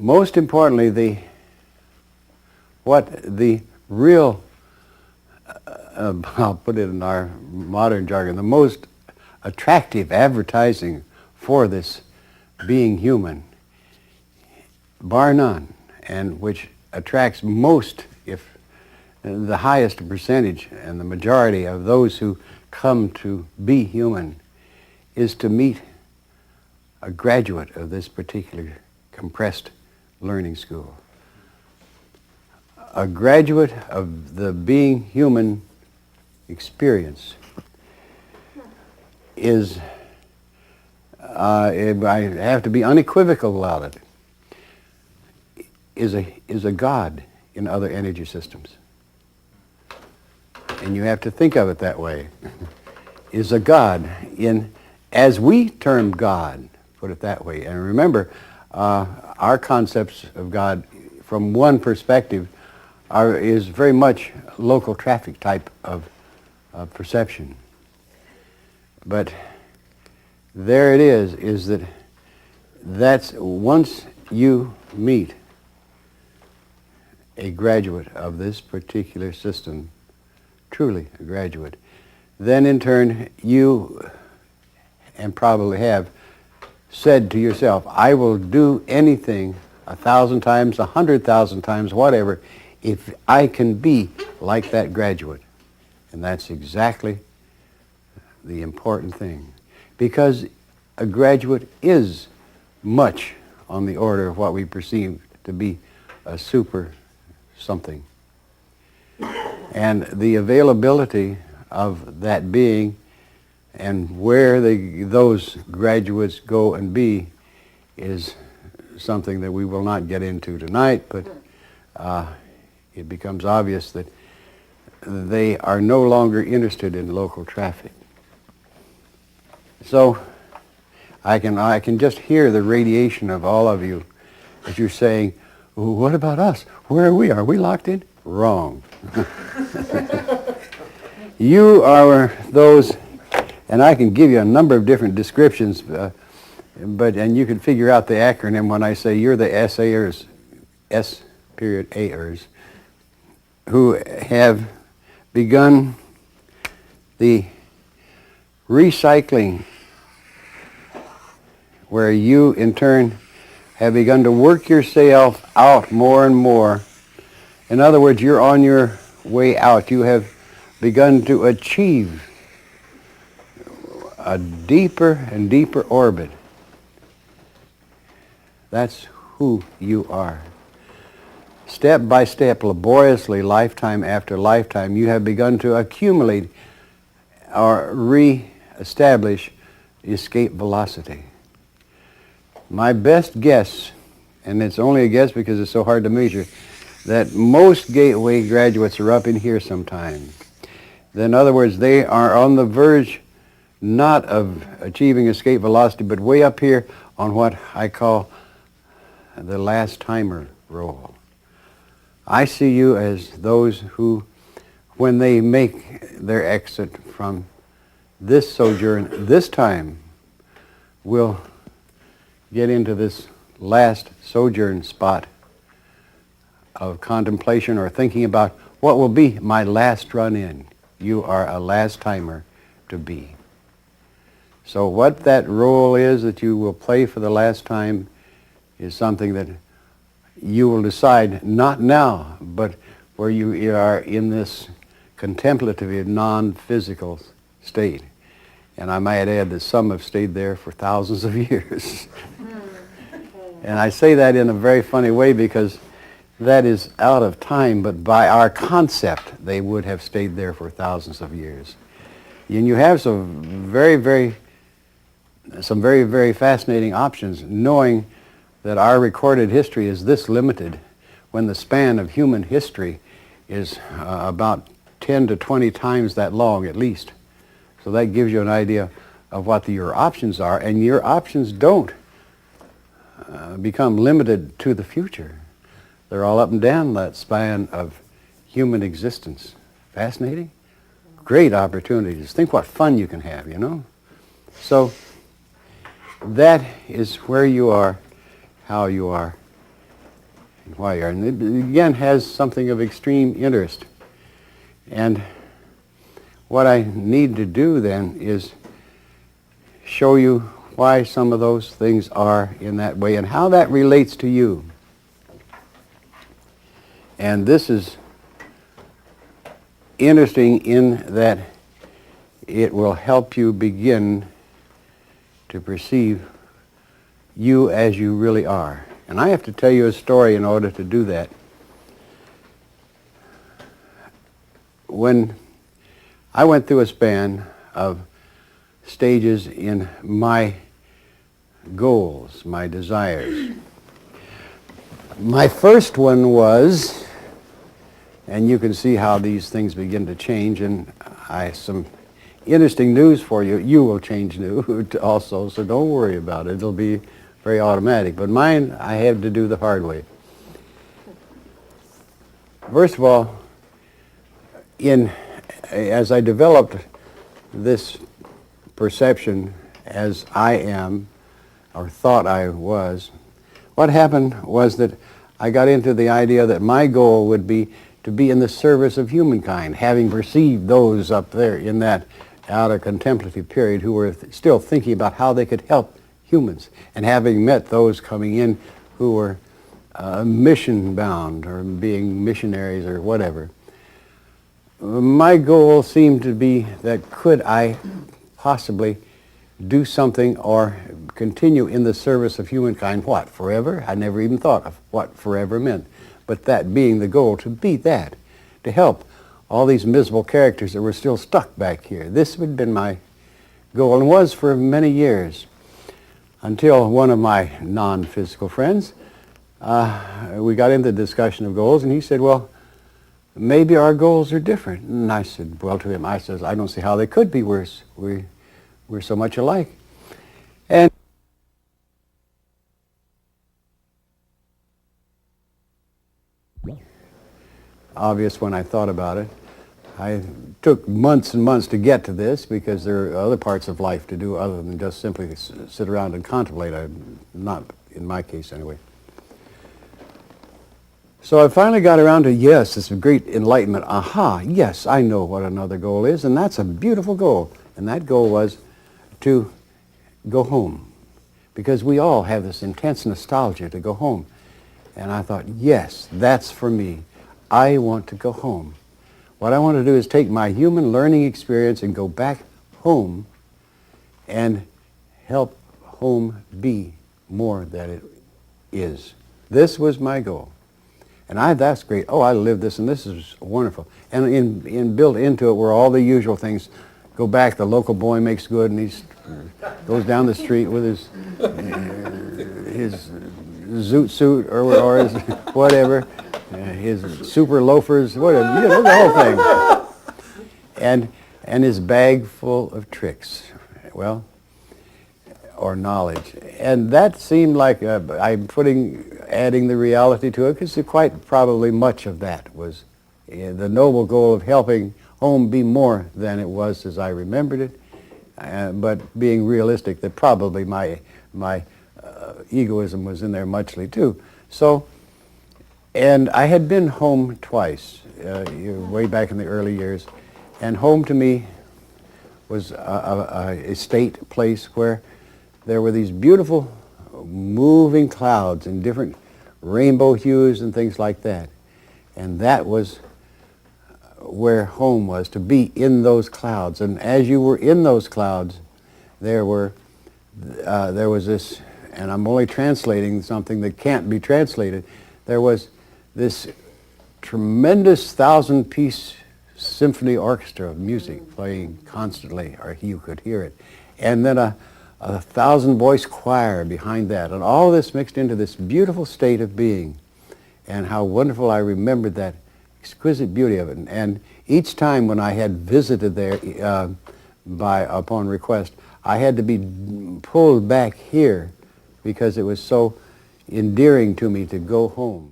most importantly, the real, I'll put it in our modern jargon, the most attractive advertising for this being human, bar none, and which attracts most, if the highest percentage and the majority of those who come to be human, is to meet a graduate of this particular compressed learning school. A graduate of the being human experience is, I have to be unequivocal about it, is a God in other energy systems. And you have to think of it that way. Is a God in, as we term God, put it that way. And remember, our concepts of God from one perspective is very much local traffic type of perception. But there it is that that's once you meet a graduate of this particular system, truly a graduate, then in turn you, and probably have, said to yourself, I will do anything 1,000 times, 100,000 times, whatever, if I can be like that graduate. And that's exactly the important thing. Because a graduate is much on the order of what we perceive to be a super something. And the availability of that being and where those graduates go and be is something that we will not get into tonight, but it becomes obvious that they are no longer interested in local traffic. So I can just hear the radiation of all of you as you're saying, well, what about us? Where are we? Are we locked in? Wrong. You are those, and I can give you a number of different descriptions, and you can figure out the acronym when I say you're the SAers, S.A.ers, who have begun the recycling, where you in turn have begun to work yourself out more and more. In other words, you're on your way out. You have begun to achieve a deeper and deeper orbit. That's who you are. Step by step, laboriously, lifetime after lifetime, you have begun to accumulate or re-establish escape velocity. My best guess, and it's only a guess because it's so hard to measure, that most gateway graduates are up in here sometime. In other words, they are on the verge not of achieving escape velocity, but way up here on what I call the last timer role. I see you as those who, when they make their exit from this sojourn, this time will get into this last sojourn spot of contemplation or thinking about what will be my last run in. You are a last timer to be. So what that role is that you will play for the last time is something that you will decide, not now, but where you are in this contemplative, non-physical state. And I might add that some have stayed there for thousands of years. And I say that in a very funny way because that is out of time, but by our concept, they would have stayed there for thousands of years. And you have some very, very fascinating options, knowing that our recorded history is this limited, when the span of human history is about 10 to 20 times that long at least. So that gives you an idea of what your options are, and your options don't become limited to the future. They're all up and down that span of human existence. Fascinating? Great opportunities. Think what fun you can have, you know? So that is where you are, how you are, and why you are. And it again has something of extreme interest. And what I need to do then is show you why some of those things are in that way and how that relates to you. And this is interesting in that it will help you begin to perceive you as you really are. And I have to tell you a story in order to do that. When I went through a span of stages in my goals, my desires. My first one was, and you can see how these things begin to change, and some interesting news for you. You will change new also, so don't worry about it. It'll be very automatic. But mine, I had to do the hard way. First of all, as I developed this perception as I am, or thought I was, what happened was that I got into the idea that my goal would be to be in the service of humankind, having perceived those up there in that outer contemplative period who were still thinking about how they could help humans, and having met those coming in who were mission bound or being missionaries or whatever. My goal seemed to be that could I possibly do something or continue in the service of humankind. What, forever? I never even thought of what forever meant. But that being the goal, to be that, to help all these miserable characters that were still stuck back here. This had been my goal and was for many years, until one of my non-physical friends, we got into the discussion of goals, and he said, well, maybe our goals are different. And I said, well, to him, I don't see how they could be worse. We're so much alike. And obvious when I thought about it. I took months and months to get to this because there are other parts of life to do other than just simply sit around and contemplate. Not in my case anyway. So I finally got around to, yes, this great enlightenment. Aha, yes, I know what another goal is, and that's a beautiful goal. And that goal was to go home, because we all have this intense nostalgia to go home. And I thought, yes, that's for me. I want to go home. What I want to do is take my human learning experience and go back home and help home be more than it is. This was my goal. And that's great. Oh, I lived this, and this is wonderful. And built into it were all the usual things. Go back, the local boy makes good, and he goes down the street with his zoot suit or his whatever, his super loafers, whatever, you know, the whole thing. And his bag full of tricks, well, or knowledge. And that seemed like I'm adding the reality to it, because quite probably much of that was the noble goal of helping home be more than it was as I remembered it, but being realistic that probably my egoism was in there muchly too. So, and I had been home twice, way back in the early years, and home to me was a state place where there were these beautiful moving clouds in different rainbow hues and things like that. And that was where home was, to be in those clouds. And as you were in those clouds, there was this, and I'm only translating something that can't be translated, there was this tremendous 1,000-piece symphony orchestra of music playing constantly, or you could hear it. And then a 1,000-voice choir behind that. And all this mixed into this beautiful state of being. And how wonderful I remembered that exquisite beauty of it. And each time when I had visited there upon request, I had to be pulled back here because it was so endearing to me to go home.